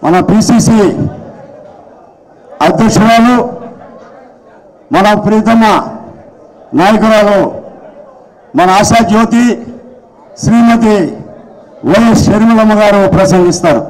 మన పిసిసి అధ్యక్షురాలు మన ప్రీతమ నాయకురాలు మన ఆశాజ్యోతి శ్రీమతి వైఎస్ షర్మిలమ్మ గారు ప్రసంగిస్తారు.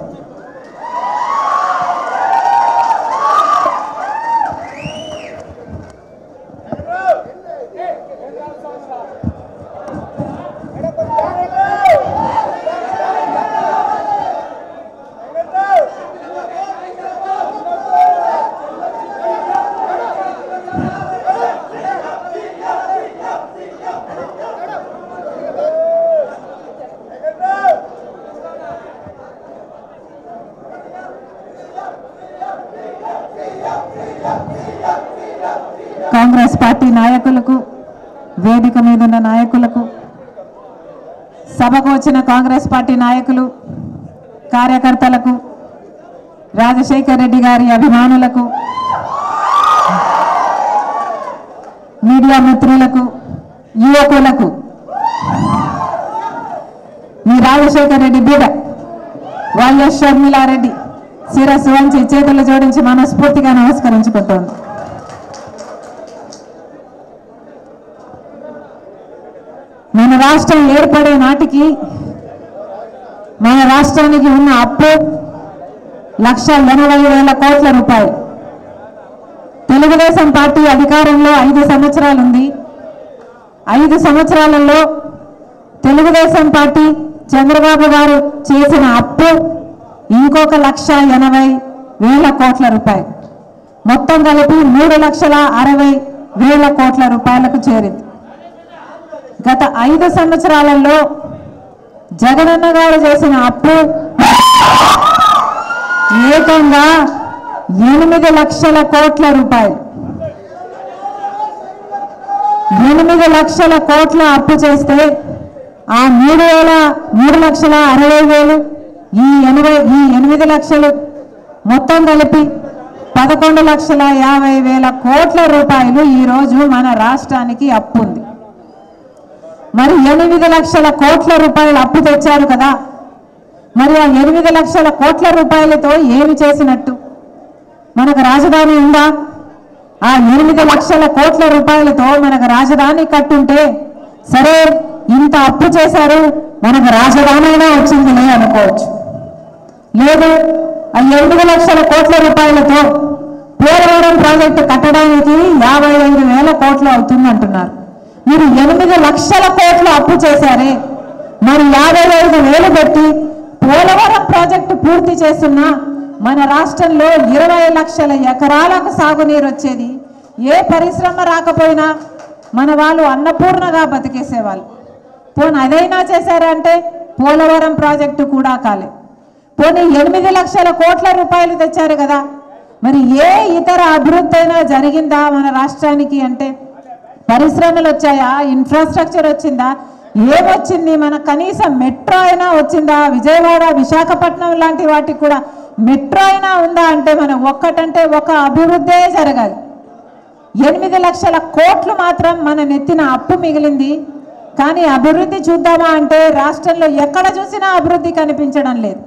కాంగ్రెస్ పార్టీ నాయకులకు, వేదిక మీద ఉన్న నాయకులకు, సభకు వచ్చిన కాంగ్రెస్ పార్టీ నాయకులు, కార్యకర్తలకు, రాజశేఖర్ రెడ్డి గారి అభిమానులకు, మీడియా మిత్రులకు, యువకులకు, మీ రాజశేఖర్ రెడ్డి బిడ్డ వైఎస్ షర్మిలారెడ్డి శిరస్సు వంచి చేతులు జోడించి మనస్ఫూర్తిగా నమస్కరించుకుంటోంది. మన రాష్ట్రం ఏర్పడే నాటికి మన రాష్ట్రానికి ఉన్న అప్పు 1,80,000 కోట్ల రూపాయలు. తెలుగుదేశం పార్టీ అధికారంలో 5 సంవత్సరాలు ఉంది. 5 సంవత్సరాలలో తెలుగుదేశం పార్టీ చంద్రబాబు గారు చేసిన అప్పు ఇంకొక 1,80,000 కోట్ల రూపాయలు. మొత్తం కలిపి 3,60,000 కోట్ల రూపాయలకు చేరింది. గత 5 సంవత్సరాలలో జగనన్న గారు చేసిన అప్పు ఏకంగా 8 లక్షల కోట్ల రూపాయలు. 8 లక్షల కోట్ల అప్పు చేస్తే ఆ 3,60,000 ఈ 8 లక్షలు మొత్తం కలిపి 11,50,000 కోట్ల రూపాయలు ఈరోజు మన రాష్ట్రానికి అప్పు ఉంది. మరి 8 లక్షల కోట్ల రూపాయలు అప్పు తెచ్చారు కదా, మరి ఆ 8 లక్షల కోట్ల రూపాయలతో ఏమి చేసినట్టు? మనకు రాజధాని ఉందా? ఆ 8 లక్షల కోట్ల రూపాయలతో మనకు రాజధాని కట్టుంటే సరే, ఇంత అప్పు చేశారు, మనకు రాజధాని అయినా వచ్చిందిలే అనుకోవచ్చు. లేదు, ఆ 8 లక్షల కోట్ల రూపాయలతో పోలవరం ప్రాజెక్టు కట్టడానికి 55,000 కోట్లు అవుతుంది అంటున్నారు. మీరు 8 లక్షల కోట్లు అప్పు చేశారే, మరి 55,000 పెట్టి పోలవరం ప్రాజెక్టు పూర్తి చేస్తున్న మన రాష్ట్రంలో 20 లక్షల ఎకరాలకు సాగునీరు వచ్చేది. ఏ పరిశ్రమ రాకపోయినా మన వాళ్ళు అన్నపూర్ణగా బతికేసేవాళ్ళు. పోనీ అదైనా చేశారంటే పోలవరం ప్రాజెక్టు కూడా కాలే. పోనీ 8 లక్షల కోట్ల రూపాయలు తెచ్చారు కదా, మరి ఏ ఇతర అభివృద్ధి అయినా జరిగిందా మన రాష్ట్రానికి? అంటే పరిశ్రమలు వచ్చాయా? ఇన్ఫ్రాస్ట్రక్చర్ వచ్చిందా? ఏమొచ్చింది? మన కనీసం మెట్రో అయినా వచ్చిందా? విజయవాడ, విశాఖపట్నం లాంటి వాటికి కూడా మెట్రో అయినా ఉందా? అంటే మనం ఒక్కటంటే ఒక అభివృద్ధే జరగాలి. 8 లక్షల కోట్లు మాత్రం మన నెత్తిన అప్పు మిగిలింది. కానీ అభివృద్ధి చూద్దామా అంటే రాష్ట్రంలో ఎక్కడ చూసినా అభివృద్ధి కనిపించడం లేదు.